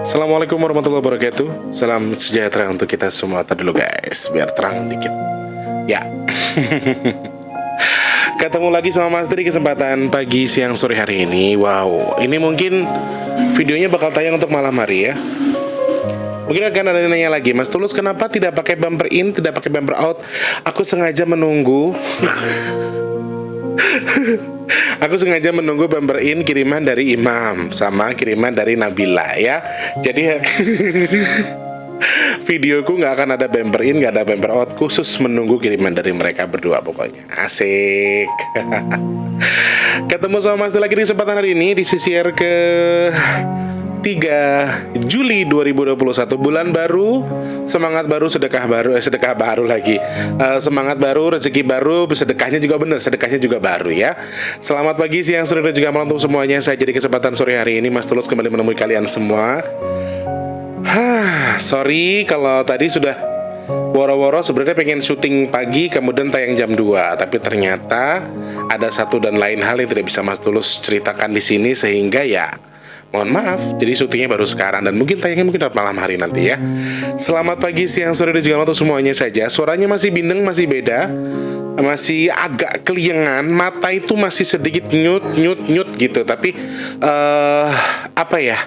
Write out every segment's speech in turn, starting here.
Assalamualaikum warahmatullahi wabarakatuh. Salam sejahtera untuk kita semua. Tadi dulu guys, biar terang dikit. Ya. Ketemu lagi sama Mas di kesempatan pagi, siang, sore hari ini. Wow, ini mungkin videonya bakal tayang untuk malam hari ya. Mungkin akan ada yang nanya lagi, Mas Tulus kenapa tidak pakai bumper in, tidak pakai bumper out? Aku sengaja menunggu. Aku sengaja menunggu bumper in kiriman dari Imam sama kiriman dari Nabila ya. Jadi videoku nggak akan ada bumper in, nggak ada bumper out, khusus menunggu kiriman dari mereka berdua pokoknya. Asik. Ketemu sama Mas lagi di kesempatan hari ini di CCR ke 3 Juli 2021, bulan baru, semangat baru, sedekah baru lagi. Semangat baru, rezeki baru, sedekahnya juga benar, sedekahnya juga baru ya. Selamat pagi, siang, sore dan juga malam untuk semuanya. Saya jadi kesempatan sore hari ini Mas Tulus kembali menemui kalian semua. Sorry kalau tadi sudah woro-woro sebenarnya pengen syuting pagi kemudian tayang jam 2, tapi ternyata ada satu dan lain hal yang tidak bisa Mas Tulus ceritakan di sini sehingga ya mohon maaf, jadi syutingnya baru sekarang dan mungkin tayangnya mungkin malam hari nanti ya. Selamat pagi, siang, sore dan juga malam untuk semuanya saja. Suaranya masih bindeng, masih beda, masih agak keliengan, mata itu masih sedikit nyut gitu. Tapi apa ya?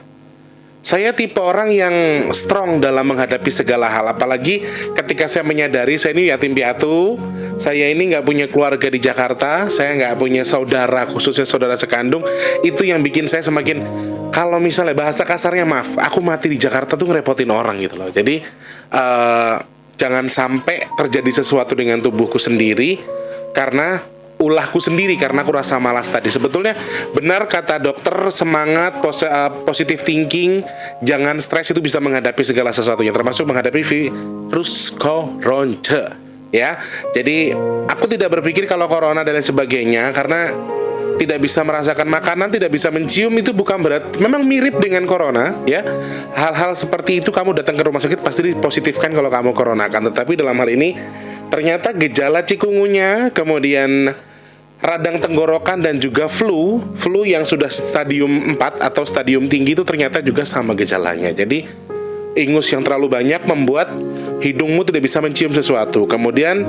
Saya tipe orang yang strong dalam menghadapi segala hal. Apalagi ketika saya menyadari saya ini yatim piatu, saya ini nggak punya keluarga di Jakarta, saya nggak punya saudara, khususnya saudara sekandung. Itu yang bikin saya semakin, kalau misalnya bahasa kasarnya maaf, aku mati di Jakarta tuh ngerepotin orang gitu loh. Jadi jangan sampai terjadi sesuatu dengan tubuhku sendiri karena ulahku sendiri, karena aku rasa malas tadi. Sebetulnya benar kata dokter, semangat, positive thinking, jangan stres, itu bisa menghadapi segala sesuatunya, termasuk menghadapi virus corona ya. Jadi aku tidak berpikir kalau corona dan lain sebagainya, karena tidak bisa merasakan makanan, tidak bisa mencium, itu bukan berat. Memang mirip dengan corona ya. Hal-hal seperti itu kamu datang ke rumah sakit pasti dipositifkan kalau kamu corona kan. Tetapi dalam hal ini ternyata gejala cikungunya, kemudian radang tenggorokan dan juga flu yang sudah stadium 4 atau stadium tinggi itu ternyata juga sama gejalanya. Jadi ingus yang terlalu banyak membuat hidungmu tidak bisa mencium sesuatu. Kemudian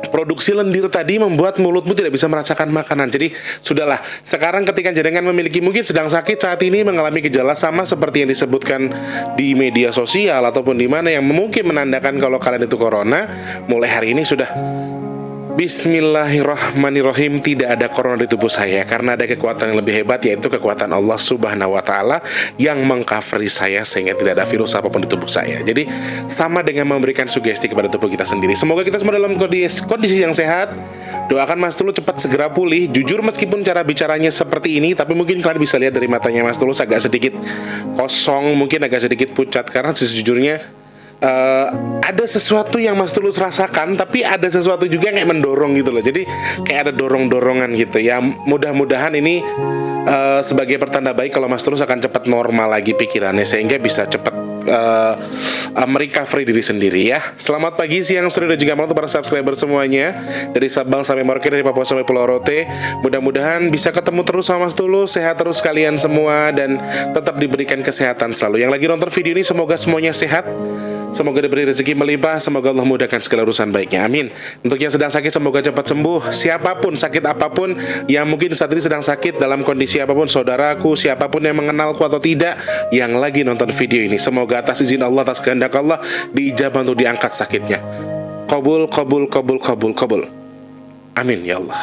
produksi lendir tadi membuat mulutmu tidak bisa merasakan makanan. Jadi sudahlah, sekarang ketika jenengan memiliki, mungkin sedang sakit saat ini, mengalami gejala sama seperti yang disebutkan di media sosial ataupun di mana yang mungkin menandakan kalau kalian itu corona, mulai hari ini sudah Bismillahirrahmanirrahim, tidak ada corona di tubuh saya karena ada kekuatan yang lebih hebat, yaitu kekuatan Allah Subhanahu wa Ta'ala yang mengcovery saya sehingga tidak ada virus apapun di tubuh saya. Jadi sama dengan memberikan sugesti kepada tubuh kita sendiri. Semoga kita semua dalam kondisi yang sehat. Doakan Mas Tulus cepat segera pulih. Jujur meskipun cara bicaranya seperti ini, tapi mungkin kalian bisa lihat dari matanya Mas Tulus agak sedikit kosong, mungkin agak sedikit pucat, karena sejujurnya ada sesuatu yang Mas Tulus rasakan, tapi ada sesuatu juga yang kayak mendorong gitu loh. Jadi kayak ada dorong-dorongan gitu ya. Mudah-mudahan ini sebagai pertanda baik kalau Mas Tulus akan cepat normal lagi pikirannya, sehingga bisa cepat merecovery diri sendiri ya. Selamat pagi, siang, sore dan juga malam untuk para subscriber semuanya, dari Sabang sampai Merauke, dari Papua sampai Pulau Rote. Mudah-mudahan bisa ketemu terus sama Mas Tulus, sehat terus kalian semua, dan tetap diberikan kesehatan selalu. Yang lagi nonton video ini semoga semuanya sehat, semoga diberi rezeki melimpah, semoga Allah mudahkan segala urusan baiknya, amin. Untuk yang sedang sakit semoga cepat sembuh. Siapapun, sakit apapun, yang mungkin saat ini sedang sakit dalam kondisi apapun, saudaraku, siapapun yang mengenalku atau tidak, yang lagi nonton video ini, semoga atas izin Allah, atas kehendak Allah, diijabah untuk diangkat sakitnya. Qabul, qabul, qabul, qabul, qabul. Amin ya Allah.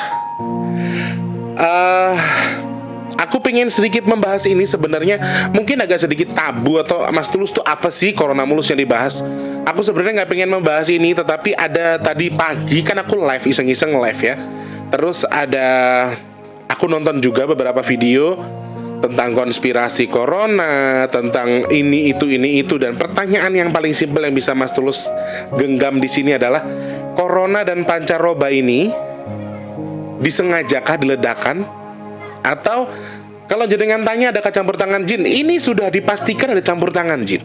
Aku pengen sedikit membahas ini, sebenarnya mungkin agak sedikit tabu, atau Mas Tulus tuh apa sih corona mulus yang dibahas. Aku sebenarnya nggak pengen membahas ini, tetapi ada tadi pagi kan aku live, iseng-iseng live ya. Terus aku nonton juga beberapa video tentang konspirasi corona, tentang ini itu, dan pertanyaan yang paling simpel yang bisa Mas Tulus genggam di sini adalah, corona dan pancaroba ini disengajakah diledakkan? Atau kalau jenengan tanya ada campur tangan jin, ini sudah dipastikan ada campur tangan jin.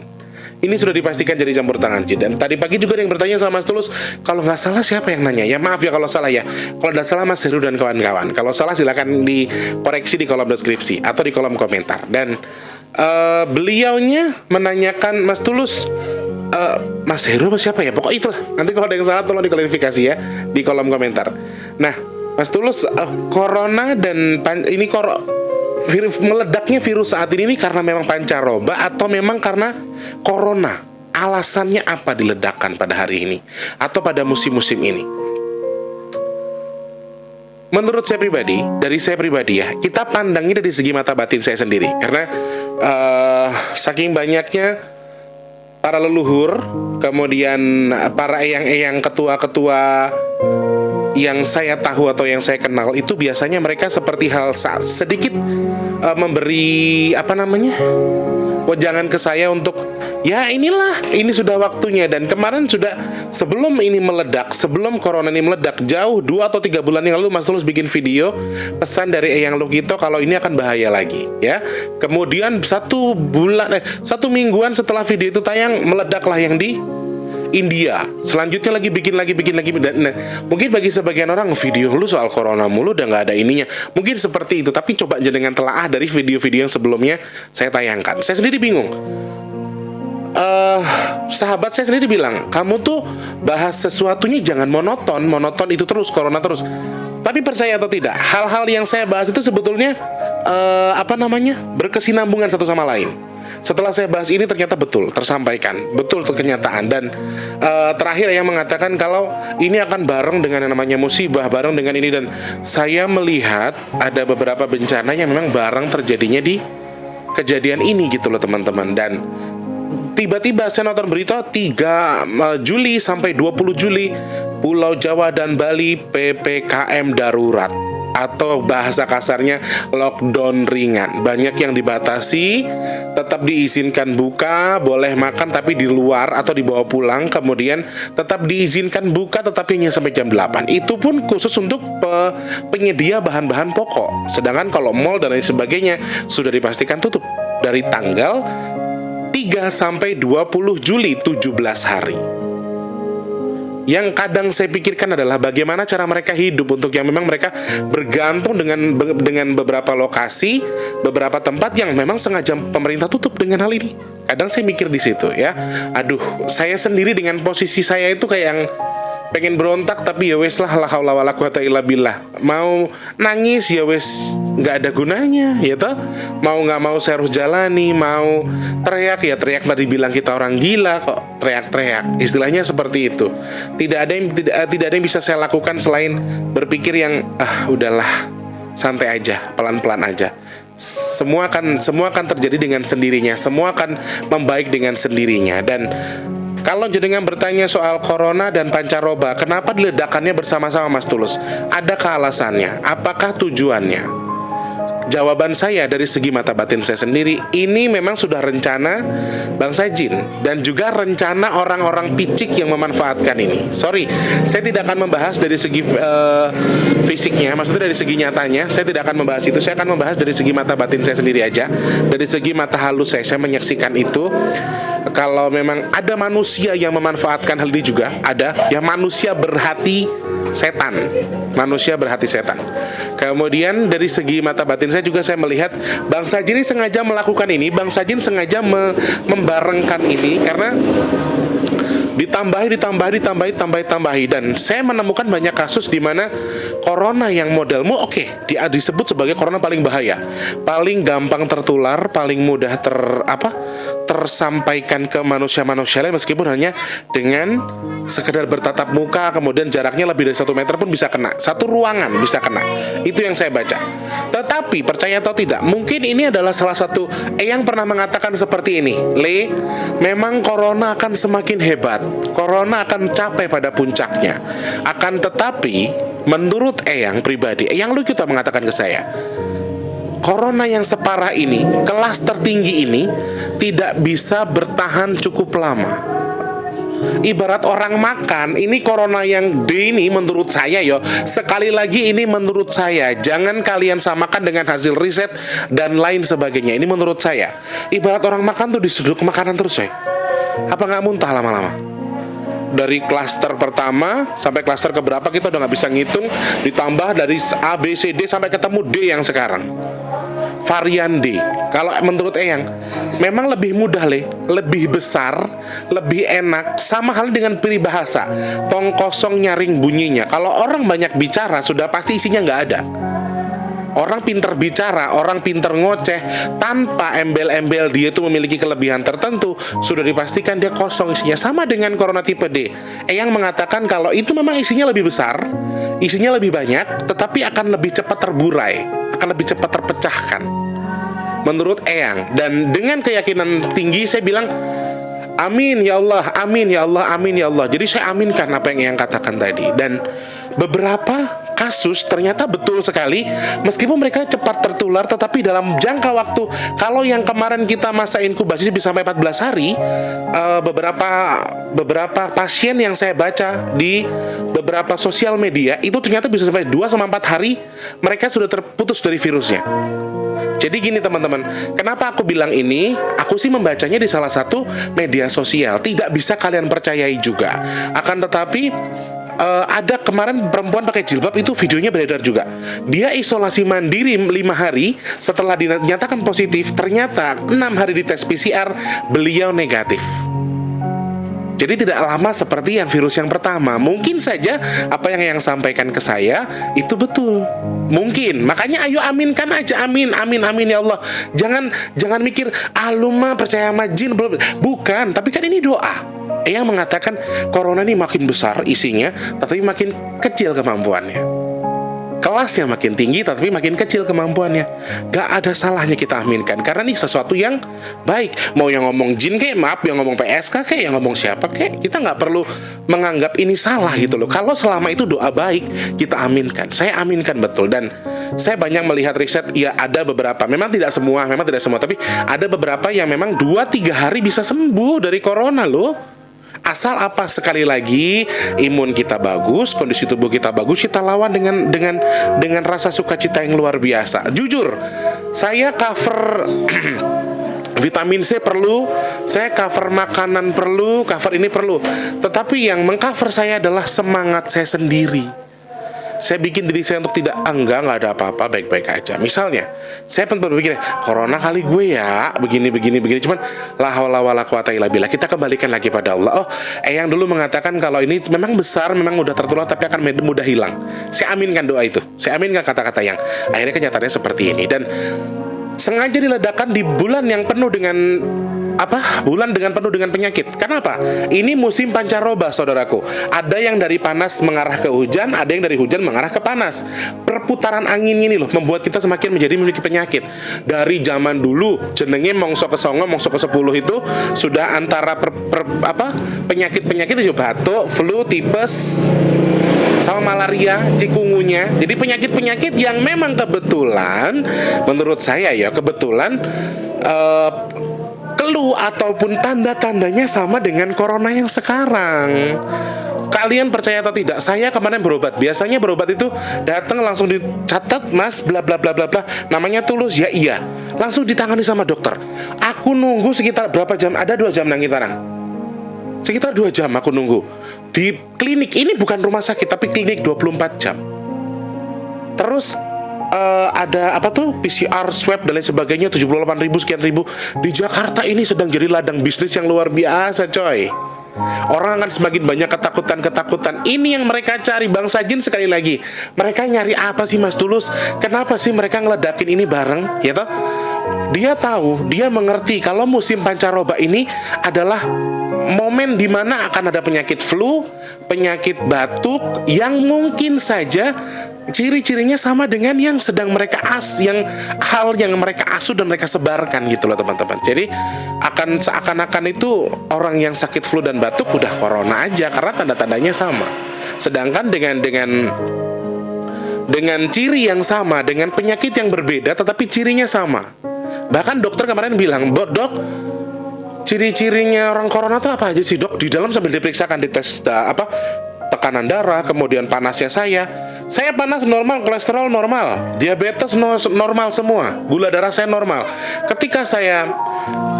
Ini sudah dipastikan jadi campur tangan jin. Dan tadi pagi juga ada yang bertanya sama Mas Tulus, kalau nggak salah siapa yang nanya? Ya maaf ya kalau salah ya. Kalau tidak salah Mas Heru dan kawan-kawan. Kalau salah silakan dikoreksi di kolom deskripsi atau di kolom komentar. Dan Beliaunya menanyakan Mas Tulus, Mas Heru apa siapa ya? Pokoknya itulah. Nanti kalau ada yang salah tolong diklarifikasi ya di kolom komentar. Nah, Mas Tulus, corona dan meledaknya virus saat ini karena memang pancaroba atau memang karena corona? Alasannya apa diledakkan pada hari ini atau pada musim-musim ini? Menurut saya pribadi, dari saya pribadi ya, kita pandangnya dari segi mata batin saya sendiri. Karena saking banyaknya para leluhur, kemudian para eyang-eyang, ketua-ketua yang saya tahu atau yang saya kenal, itu biasanya mereka seperti hal sedikit memberi wejangan ke saya untuk ya inilah, ini sudah waktunya. Dan kemarin sudah, sebelum ini meledak, sebelum corona ini meledak, jauh 2 atau 3 bulan yang lalu Mas Tulus bikin video pesan dari Eyang Lukito kalau ini akan bahaya lagi ya. Kemudian 1 mingguan setelah video itu tayang, meledaklah yang di India. Selanjutnya lagi bikin lagi. Nah, mungkin bagi sebagian orang, video lu soal corona mulu udah nggak ada ininya. Mungkin seperti itu. Tapi coba jenengan telaah dari video-video yang sebelumnya saya tayangkan. Saya sendiri bingung. Sahabat saya sendiri bilang, kamu tuh bahas sesuatunya jangan monoton itu terus, corona terus. Tapi percaya atau tidak, hal-hal yang saya bahas itu sebetulnya berkesinambungan satu sama lain. Setelah saya bahas ini ternyata betul tersampaikan, betul kenyataan. Dan terakhir yang mengatakan kalau ini akan bareng dengan yang namanya musibah, bareng dengan ini. Dan saya melihat ada beberapa bencana yang memang bareng terjadinya di kejadian ini gitu loh teman-teman. Dan tiba-tiba saya nonton berita 3 Juli sampai 20 Juli Pulau Jawa dan Bali PPKM darurat, atau bahasa kasarnya lockdown ringan. Banyak yang dibatasi, tetap diizinkan buka, boleh makan tapi di luar atau dibawa pulang. Kemudian tetap diizinkan buka tetapi hanya sampai jam 8. Itu pun khusus untuk penyedia bahan-bahan pokok. Sedangkan kalau mall dan lain sebagainya sudah dipastikan tutup dari tanggal 3 sampai 20 Juli, 17 hari. Yang kadang saya pikirkan adalah bagaimana cara mereka hidup, untuk yang memang mereka bergantung dengan beberapa lokasi, beberapa tempat yang memang sengaja pemerintah tutup dengan hal ini. Kadang saya mikir di situ ya. Aduh, saya sendiri dengan posisi saya itu kayak yang pengen berontak, tapi ya wes lah, la haula wala quwata illa billah. Mau nangis ya wes nggak ada gunanya ya toh. Mau nggak mau saya harus jalani. Mau teriak ya teriak, tadi bilang kita orang gila kok teriak-teriak, istilahnya seperti itu. Tidak ada yang bisa saya lakukan selain berpikir yang udahlah, santai aja, pelan-pelan aja. Semua akan terjadi dengan sendirinya, semua akan membaik dengan sendirinya. Dan kalau jenengan bertanya soal corona dan pancaroba, kenapa diledakannya bersama-sama Mas Tulus? Adakah alasannya? Apakah tujuannya? Jawaban saya dari segi mata batin saya sendiri, ini memang sudah rencana bangsa jin dan juga rencana orang-orang picik yang memanfaatkan ini. Sorry, saya tidak akan membahas dari segi fisiknya, maksudnya dari segi nyatanya. Saya tidak akan membahas itu. Saya akan membahas dari segi mata batin saya sendiri aja. Dari segi mata halus saya menyaksikan itu. Kalau memang ada manusia yang memanfaatkan hal ini, juga ada yang manusia berhati setan. Manusia berhati setan. Kemudian dari segi mata batin saya juga saya melihat bangsa jin ini sengaja melakukan ini. Bangsa jin sengaja membarengkan ini karena ditambahi. Dan saya menemukan banyak kasus di mana corona yang modelmu disebut sebagai corona paling bahaya, paling gampang tertular, paling mudah tersampaikan ke manusia-manusia lain, meskipun hanya dengan sekedar bertatap muka, kemudian jaraknya lebih dari 1 meter pun bisa kena, satu ruangan bisa kena. Itu yang saya baca. Tetapi percaya atau tidak, mungkin ini adalah salah satu yang pernah mengatakan seperti ini, memang corona akan semakin hebat, corona akan capai pada puncaknya. Akan tetapi menurut Eyang pribadi, Eyang Lukito mengatakan ke saya, corona yang separah ini, kelas tertinggi ini tidak bisa bertahan cukup lama. Ibarat orang makan, ini corona yang D ini menurut saya sekali lagi ini menurut saya, jangan kalian samakan dengan hasil riset dan lain sebagainya. Ini menurut saya, ibarat orang makan tuh diseduk makanan terus apa nggak muntah lama-lama? Dari klaster pertama sampai klaster keberapa kita udah nggak bisa ngitung, ditambah dari A, B, C, D sampai ketemu D yang sekarang. varian D. Kalau menurut Eyang, memang lebih mudah lebih besar, lebih enak, sama hal dengan peribahasa, tong kosong nyaring bunyinya. Kalau orang banyak bicara, sudah pasti isinya nggak ada. Orang pinter bicara, orang pinter ngoceh, tanpa embel-embel dia itu memiliki kelebihan tertentu, sudah dipastikan dia kosong isinya. Sama dengan corona tipe D. Eyang mengatakan kalau itu memang isinya lebih besar, isinya lebih banyak, tetapi akan lebih cepat terburai, akan lebih cepat terpecahkan, menurut Eyang. Dan dengan keyakinan tinggi saya bilang, amin ya Allah, amin ya Allah, amin ya Allah. Jadi saya aminkan apa yang Eyang katakan tadi. Dan beberapa kasus ternyata betul sekali, meskipun mereka cepat tertular, tetapi dalam jangka waktu, kalau yang kemarin kita masa inkubasi bisa sampai 14 hari, beberapa pasien yang saya baca di beberapa sosial media itu ternyata bisa sampai 2-4 hari mereka sudah terputus dari virusnya. Jadi gini teman-teman, kenapa aku bilang ini? Aku sih membacanya di salah satu media sosial, tidak bisa kalian percayai juga. Akan tetapi ada kemarin perempuan pakai jilbab, itu videonya beredar juga. Dia isolasi mandiri 5 hari, setelah dinyatakan positif, ternyata 6 hari di tes PCR, beliau negatif. Jadi tidak lama seperti yang virus yang pertama. Mungkin saja apa yang sampaikan ke saya itu betul. Mungkin. Makanya ayo aminkan aja, amin, amin, amin ya Allah. Jangan mikir, mah percaya sama jin. Bukan, tapi kan ini doa. Yang mengatakan corona ini makin besar isinya, tapi makin kecil kemampuannya. Kelasnya makin tinggi, tapi makin kecil kemampuannya. Gak ada salahnya kita aminkan, karena ini sesuatu yang baik. Mau yang ngomong jin kayak, maaf, yang ngomong PSK kayak, yang ngomong siapa kayak, kita gak perlu menganggap ini salah gitu loh. Kalau selama itu doa baik, kita aminkan. Saya aminkan betul. Dan saya banyak melihat riset, ya ada beberapa, memang tidak semua, tapi ada beberapa yang memang 2-3 hari bisa sembuh dari corona loh. Asal apa, sekali lagi, imun kita bagus, kondisi tubuh kita bagus, kita lawan dengan rasa sukacita yang luar biasa. Jujur, saya cover vitamin C perlu, saya cover makanan perlu, cover ini perlu. Tetapi yang mengcover saya adalah semangat saya sendiri. Saya bikin diri saya untuk tidak, enggak ada apa-apa, baik-baik aja. Misalnya, saya pernah berpikir, corona kali gue ya, begini. Cuman, la haula wala quwata illa billah. Kita kembalikan lagi pada Allah. Yang dulu mengatakan kalau ini memang besar, memang mudah tertular, tapi akan mudah hilang. Saya aminkan doa itu. Saya aminkan kata-kata yang akhirnya kenyataannya seperti ini. Dan sengaja diledakan di bulan yang penuh dengan bulan penuh dengan penyakit. Kenapa? Ini musim pancaroba, saudaraku. Ada yang dari panas mengarah ke hujan, ada yang dari hujan mengarah ke panas. Perputaran angin ini loh membuat kita semakin menjadi memiliki penyakit. Dari zaman dulu jenenge mongso ke 9, mongso ke 10 itu sudah antara penyakit-penyakit itu batuk, flu, tipes, sama malaria, cikungunya. Jadi penyakit-penyakit yang memang kebetulan, menurut saya ya, kebetulan clue ataupun tanda-tandanya sama dengan corona yang sekarang. Kalian percaya atau tidak, saya kemarin berobat. Biasanya berobat itu datang langsung dicatat, Mas, bla bla bla bla bla, namanya Tulus, ya iya, langsung ditangani sama dokter. Aku nunggu sekitar berapa jam? Ada 2 jam nang Kitarang. Sekitar 2 jam aku nunggu di klinik. Ini bukan rumah sakit, tapi klinik 24 jam. Terus ada PCR, swab dan lain sebagainya, 78.000 sekian ribu. Di Jakarta ini sedang jadi ladang bisnis yang luar biasa, coy. Orang akan semakin banyak ketakutan. Ini yang mereka cari, bangsa jin. Sekali lagi, mereka nyari apa sih, Mas Tulus? Kenapa sih mereka ngeledakin ini bareng, ya toh? Dia tahu, dia mengerti kalau musim pancaroba ini adalah momen dimana akan ada penyakit flu, penyakit batuk, yang mungkin saja ciri-cirinya sama dengan yang sedang mereka yang mereka asuh dan mereka sebarkan gitu loh, teman-teman. Jadi akan seakan-akan itu orang yang sakit flu dan batuk udah corona aja, karena tanda-tandanya sama. Sedangkan dengan ciri yang sama, dengan penyakit yang berbeda tetapi cirinya sama. Bahkan dokter kemarin bilang, "Dok, ciri-cirinya orang corona itu apa aja sih, Dok?" Di dalam sambil diperiksakan, dites tekanan darah, kemudian panasnya saya panas normal, kolesterol normal, diabetes normal semua, gula darah saya normal. Ketika saya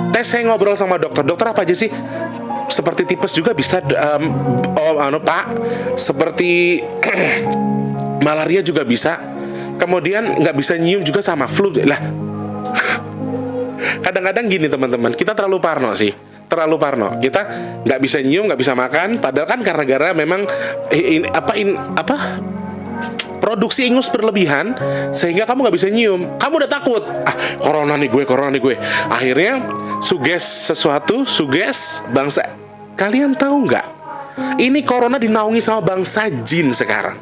tes, saya ngobrol sama dokter apa aja sih? Seperti tipes juga bisa, Pak. Seperti malaria juga bisa. Kemudian nggak bisa nyium juga sama flu. Lah, kadang-kadang gini teman-teman, kita terlalu parno sih. Terlalu parno. Kita nggak bisa nyium, nggak bisa makan. Padahal kan gara-gara memang produksi ingus berlebihan sehingga kamu nggak bisa nyium. Kamu udah takut. Corona nih gue. Akhirnya suges sesuatu, suges bangsa. Kalian tahu nggak? Ini corona dinaungi sama bangsa jin sekarang.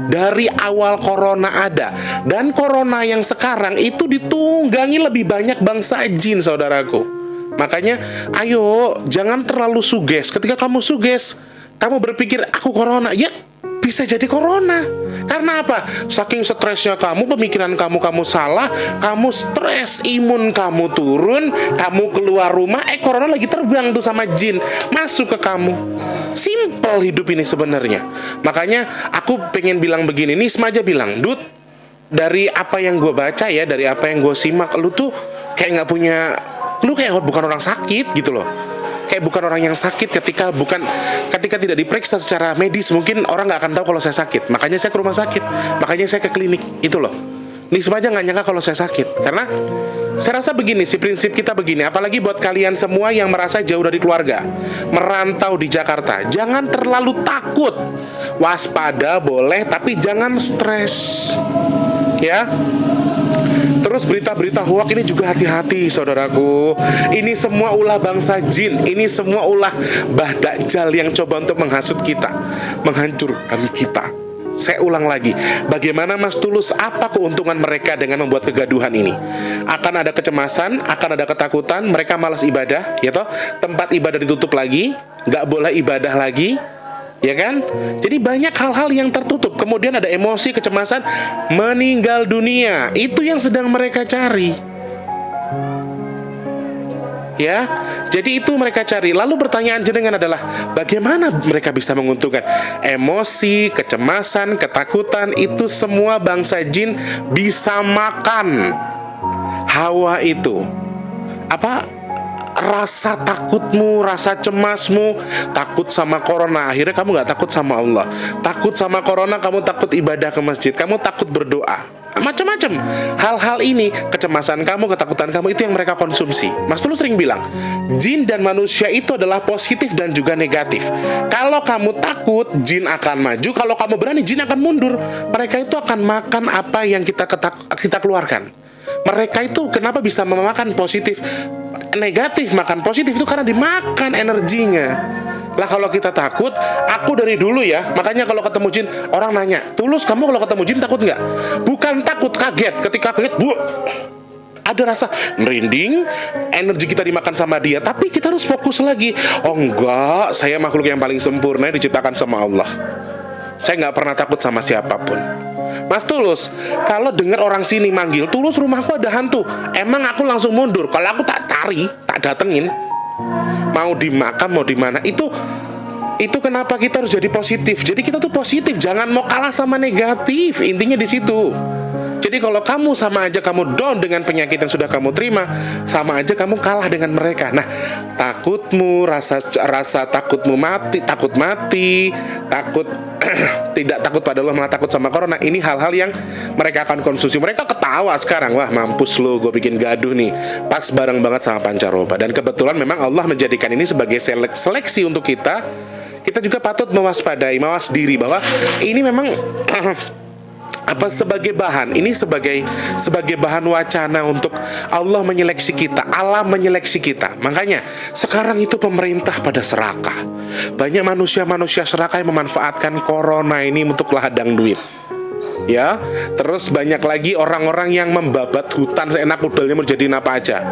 Dari awal corona ada, dan corona yang sekarang itu ditunggangi lebih banyak bangsa jin, saudaraku. Makanya ayo jangan terlalu suges. Ketika kamu suges, kamu berpikir aku corona, ya bisa jadi corona. Karena apa? Saking stresnya kamu, pemikiran kamu salah, kamu stres, imun kamu turun, kamu keluar rumah, corona lagi terbang tuh sama jin, masuk ke kamu. Simple hidup ini sebenarnya. Makanya aku pengen bilang begini, Nisma aja bilang, Dut, dari apa yang gue baca ya, dari apa yang gue simak, lu tuh kayak nggak punya, lu kayak bukan orang sakit gitu loh. Kayak bukan orang yang sakit ketika tidak diperiksa secara medis, mungkin orang nggak akan tahu kalau saya sakit. Makanya saya ke rumah sakit, makanya saya ke klinik, itu loh. Nisma aja nggak nyangka kalau saya sakit. Karena saya rasa begini sih, prinsip kita begini. Apalagi buat kalian semua yang merasa jauh dari keluarga, merantau di Jakarta, jangan terlalu takut. Waspada boleh, tapi jangan stres, ya. Terus berita-berita hoak ini juga hati-hati, saudaraku. Ini semua ulah bangsa jin. Ini semua ulah Mbah Dajjal yang coba untuk menghasut kita, menghancurkan kita. Saya ulang lagi, bagaimana Mas Tulus, apa keuntungan mereka dengan membuat kegaduhan ini? Akan ada kecemasan, akan ada ketakutan, mereka malas ibadah, ya toh? Tempat ibadah ditutup lagi, nggak boleh ibadah lagi, ya kan? Jadi banyak hal-hal yang tertutup. Kemudian ada emosi, kecemasan, meninggal dunia. Itu yang sedang mereka cari, ya. Jadi itu mereka cari. Lalu pertanyaan jenengan adalah, bagaimana mereka bisa menguntungkan? Emosi, kecemasan, ketakutan, itu semua bangsa jin bisa makan. Hawa itu rasa takutmu, rasa cemasmu, takut sama corona, akhirnya kamu gak takut sama Allah. Takut sama corona, kamu takut ibadah ke masjid, kamu takut berdoa, macam-macam. Hal-hal ini, kecemasan kamu, ketakutan kamu, itu yang mereka konsumsi. Mas Tulus sering bilang, jin dan manusia itu adalah positif dan juga negatif. Kalau kamu takut, jin akan maju. Kalau kamu berani, jin akan mundur. Mereka itu akan makan apa yang kita keluarkan. Mereka itu kenapa bisa memakan positif, negatif, makan positif itu karena dimakan energinya. Lah kalau kita takut, aku dari dulu ya, makanya kalau ketemu jin, orang nanya, Tulus kamu kalau ketemu jin takut nggak? Bukan takut, kaget. Ketika kaget, ada rasa merinding, energi kita dimakan sama dia. Tapi kita harus fokus lagi. Oh enggak, saya makhluk yang paling sempurna diciptakan sama Allah. Saya nggak pernah takut sama siapapun. Mas Tulus, kalau dengar orang sini manggil, Tulus rumahku ada hantu, emang aku langsung mundur. Kalau aku tak datengin. Mau di makam, mau di mana, itu kenapa kita harus jadi positif. Jadi kita tuh positif, jangan mau kalah sama negatif. Intinya di situ. Jadi kalau kamu sama aja kamu down dengan penyakit yang sudah kamu terima, sama aja kamu kalah dengan mereka. Nah, takutmu, rasa takutmu takut mati, takut tidak takut pada Allah, malah takut sama corona. Ini hal-hal yang mereka akan konsumsi. Mereka ketawa sekarang, wah mampus lu, gue bikin gaduh nih. Pas bareng banget sama pancaroba. Dan kebetulan memang Allah menjadikan ini sebagai seleksi untuk kita. Kita juga patut mewaspadai, mawas diri bahwa ini memang sebagai bahan, ini sebagai bahan wacana untuk Allah menyeleksi kita, alam menyeleksi kita. Makanya sekarang itu pemerintah pada serakah. Banyak manusia serakah yang memanfaatkan corona ini untuk ladang duit, ya. Terus banyak lagi orang-orang yang membabat hutan seenak udelnya, menjadi apa aja.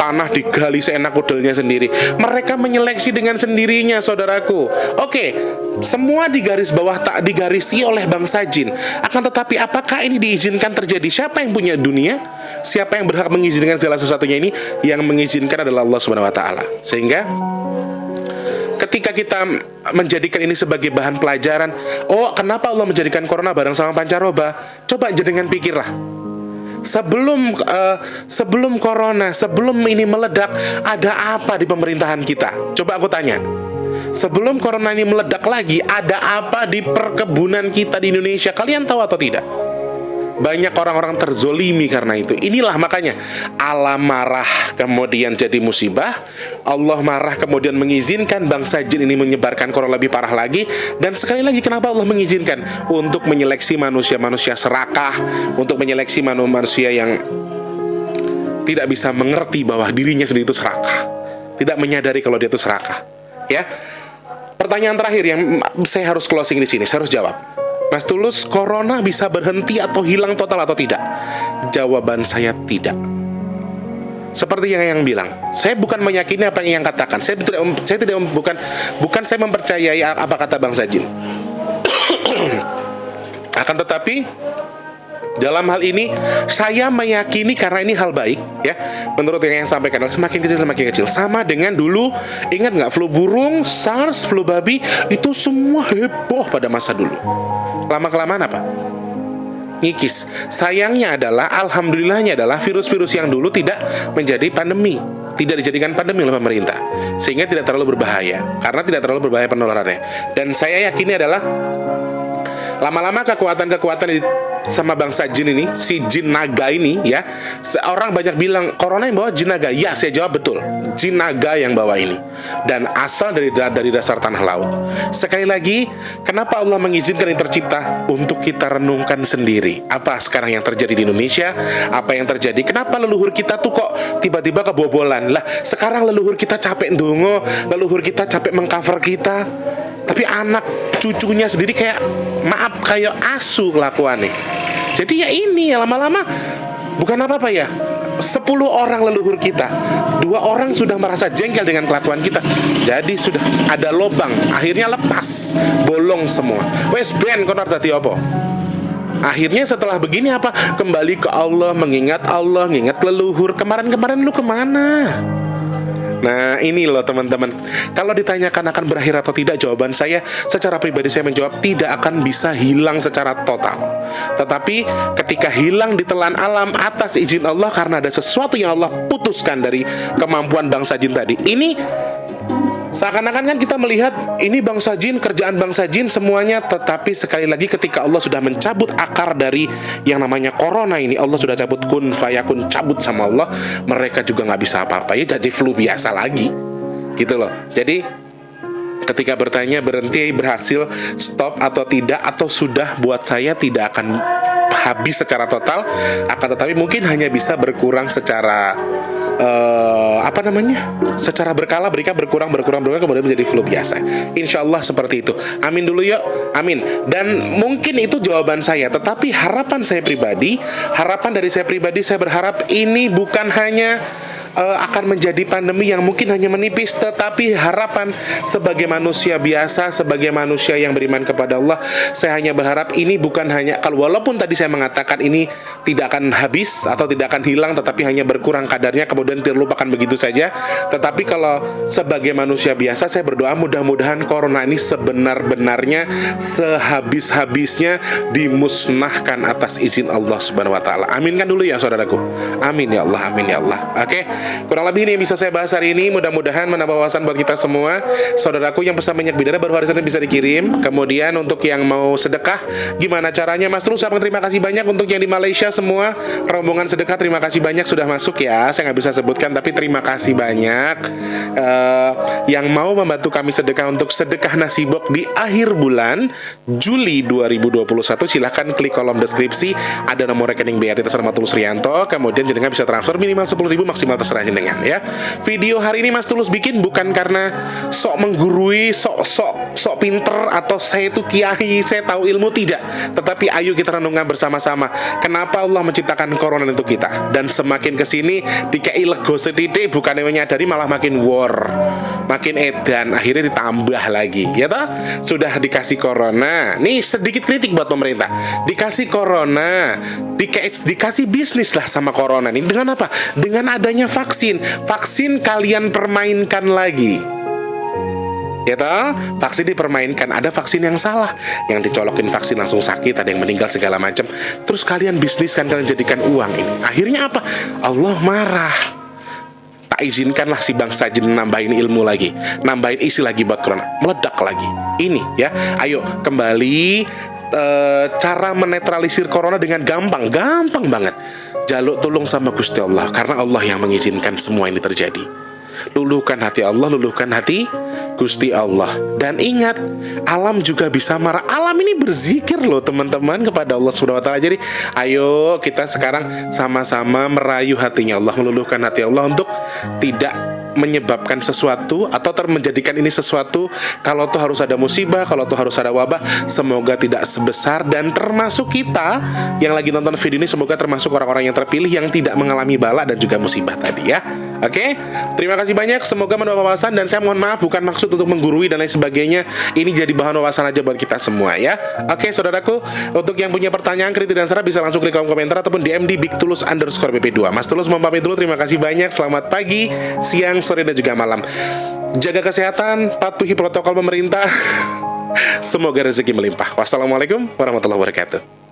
Tanah digali seenak udelnya sendiri. Mereka menyeleksi dengan sendirinya, saudaraku. Oke, semua digaris bawah, tak digarisi oleh bangsa jin. Akan tetapi apakah ini diizinkan terjadi? Siapa yang punya dunia? Siapa yang berhak mengizinkan segala sesuatunya ini? Yang mengizinkan adalah Allah Subhanahu wa taala. Sehingga ketika kita menjadikan ini sebagai bahan pelajaran, oh kenapa Allah menjadikan corona bareng sama pancaroba? Coba jenengan pikirlah. Sebelum corona, sebelum ini meledak, ada apa di pemerintahan kita? Coba aku tanya. Sebelum corona ini meledak lagi, ada apa di perkebunan kita di Indonesia? Kalian tahu atau tidak? Banyak orang-orang terzolimi karena itu. Inilah makanya Allah marah kemudian jadi musibah, Allah marah kemudian mengizinkan bangsa jin ini menyebarkan corona lebih parah lagi. Dan sekali lagi, kenapa Allah mengizinkan? Untuk menyeleksi manusia-manusia serakah, untuk menyeleksi manusia yang tidak bisa mengerti bahwa dirinya sendiri itu serakah, tidak menyadari kalau dia itu serakah. Ya, pertanyaan terakhir yang saya harus closing di sini, saya harus jawab. Mas Tulus, corona bisa berhenti atau hilang total atau tidak? Jawaban saya tidak. Seperti yang bilang, saya bukan meyakini apa yang katakan. Bukan saya mempercayai apa kata bangsa jin. Akan tetapi dalam hal ini saya meyakini karena ini hal baik, ya. Menurut yang sampaikan, semakin kecil. Sama dengan dulu, ingat nggak, flu burung, SARS, flu babi, itu semua heboh pada masa dulu. Lama-kelamaan apa? Ngikis. Sayangnya adalah, alhamdulillahnya adalah virus-virus yang dulu tidak menjadi pandemi, tidak dijadikan pandemi oleh pemerintah, sehingga tidak terlalu berbahaya, karena tidak terlalu berbahaya penularannya. Dan saya yakini adalah lama-lama kekuatan-kekuatan sama bangsa jin ini, si jin naga ini, ya. Seorang banyak bilang corona yang bawa jin naga. Ya, saya jawab betul, jin naga yang bawa ini, dan asal dari dasar tanah laut. Sekali lagi, kenapa Allah mengizinkan ini tercipta? Untuk kita renungkan sendiri. Apa sekarang yang terjadi di Indonesia? Apa yang terjadi? Kenapa leluhur kita tuh kok tiba-tiba kebobolan? Lah, sekarang leluhur kita capek ndongo, leluhur kita capek mengcover kita, tapi anak cucunya sendiri kayak, maaf, kayak asu kelakuannya. Jadi ya ini, lama-lama bukan apa-apa ya, 10 orang leluhur kita, 2 orang sudah merasa jengkel dengan kelakuan kita. Jadi sudah ada lobang, akhirnya lepas, bolong semua. Wes ben konar tadi apa? Akhirnya setelah begini apa? Kembali ke Allah, mengingat Allah, mengingat leluhur. Kemarin-kemarin lu kemana? Nah ini loh teman-teman, kalau ditanyakan akan berakhir atau tidak, jawaban saya secara pribadi saya menjawab tidak akan bisa hilang secara total. Tetapi ketika hilang ditelan alam atas izin Allah, karena ada sesuatu yang Allah putuskan dari kemampuan bangsa jin tadi, ini seakan-akan kan kita melihat ini bangsa jin, kerjaan bangsa jin semuanya. Tetapi sekali lagi, ketika Allah sudah mencabut akar dari yang namanya corona ini, Allah sudah cabut, kun fayakun, cabut sama Allah, mereka juga nggak bisa apa-apa, ya jadi flu biasa lagi, gitu loh. Jadi ketika bertanya berhenti, berhasil, stop atau tidak, atau sudah, buat saya tidak akan habis secara total, akan tetapi mungkin hanya bisa berkurang secara secara berkala, berkurang kemudian menjadi flu biasa. Insya Allah seperti itu. Amin dulu yuk, amin. Dan mungkin itu jawaban saya. Tetapi harapan dari saya pribadi, saya berharap ini bukan hanya akan menjadi pandemi yang mungkin hanya menipis, tetapi harapan sebagai manusia biasa, sebagai manusia yang beriman kepada Allah, saya hanya berharap ini bukan hanya, kalau walaupun tadi saya mengatakan ini tidak akan habis atau tidak akan hilang, tetapi hanya berkurang kadarnya kemudian terlupakan begitu saja. Tetapi kalau sebagai manusia biasa, saya berdoa mudah-mudahan corona ini sebenar-benarnya, sehabis-habisnya dimusnahkan atas izin Allah Subhanahu wa taala. Aminkan dulu ya saudaraku. Amin ya Allah, amin ya Allah. Oke. Kurang lebih ini yang bisa saya bahas hari ini. Mudah-mudahan menambah wawasan buat kita semua. Saudaraku yang pesan minyak bidara baru hari Senin bisa dikirim. Kemudian untuk yang mau sedekah, gimana caranya? Mas Terus terima kasih banyak untuk yang di Malaysia semua. Rombongan sedekah terima kasih banyak sudah masuk ya. Saya nggak bisa sebutkan tapi terima kasih banyak. Yang mau membantu kami sedekah untuk sedekah nasi box di akhir bulan Juli 2021, silahkan klik kolom deskripsi. Ada nomor rekening BRI terserah Mas Tulus Rianto. Kemudian jenengan bisa transfer minimal 10.000, maksimal terserah jenengan ya. Video hari ini Mas Tulus bikin bukan karena sok menggurui, sok pinter, atau saya itu kiai, saya tahu ilmu, tidak. Tetapi ayo kita renungkan bersama-sama. Kenapa Allah menciptakan corona untuk kita? Dan semakin kesini dikai lego sedidik, bukan yang menyadari malah makin war, makin edan, akhirnya ditambah lagi, ya toh? Sudah dikasih corona, nih sedikit kritik buat pemerintah. Dikasih corona, dikasih bisnis lah sama corona nih. Dengan apa? Dengan adanya vaksin kalian permainkan lagi, ya toh? Vaksin dipermainkan. Ada vaksin yang salah, yang dicolokin vaksin langsung sakit, ada yang meninggal segala macam. Terus kalian bisniskan, kalian jadikan uang ini. Akhirnya apa? Allah marah. Tak izinkanlah si bangsa jin nambahin ilmu lagi, nambahin isi lagi buat corona, meledak lagi. Ini ya, ayo kembali cara menetralisir corona dengan gampang banget. Jaluk tolong sama Gusti Allah, karena Allah yang mengizinkan semua ini terjadi. Luluhkan hati Allah, luluhkan hati Gusti Allah. Dan ingat, alam juga bisa marah. Alam ini berzikir loh teman-teman kepada Allah Subhanahu wa taala. Jadi ayo kita sekarang sama-sama merayu hatinya Allah, meluluhkan hati Allah untuk tidak menyebabkan sesuatu atau menjadikan ini sesuatu. Kalau tuh harus ada musibah, kalau tuh harus ada wabah, semoga tidak sebesar. Dan termasuk kita yang lagi nonton video ini, semoga termasuk orang-orang yang terpilih yang tidak mengalami bala dan juga musibah tadi ya. Oke, terima kasih banyak, semoga mendapat wawasan. Dan saya mohon maaf, bukan maksud untuk menggurui dan lain sebagainya. Ini jadi bahan wawasan aja buat kita semua ya. Oke saudaraku, untuk yang punya pertanyaan, kritik dan saran bisa langsung klik kolom komentar ataupun DM di bigtulus_bp2. Mas Tulus mau pamit dulu, terima kasih banyak. Selamat pagi, siang, sore, dan juga malam. Jaga kesehatan, patuhi protokol pemerintah. Semoga rezeki melimpah. Wassalamualaikum warahmatullahi wabarakatuh.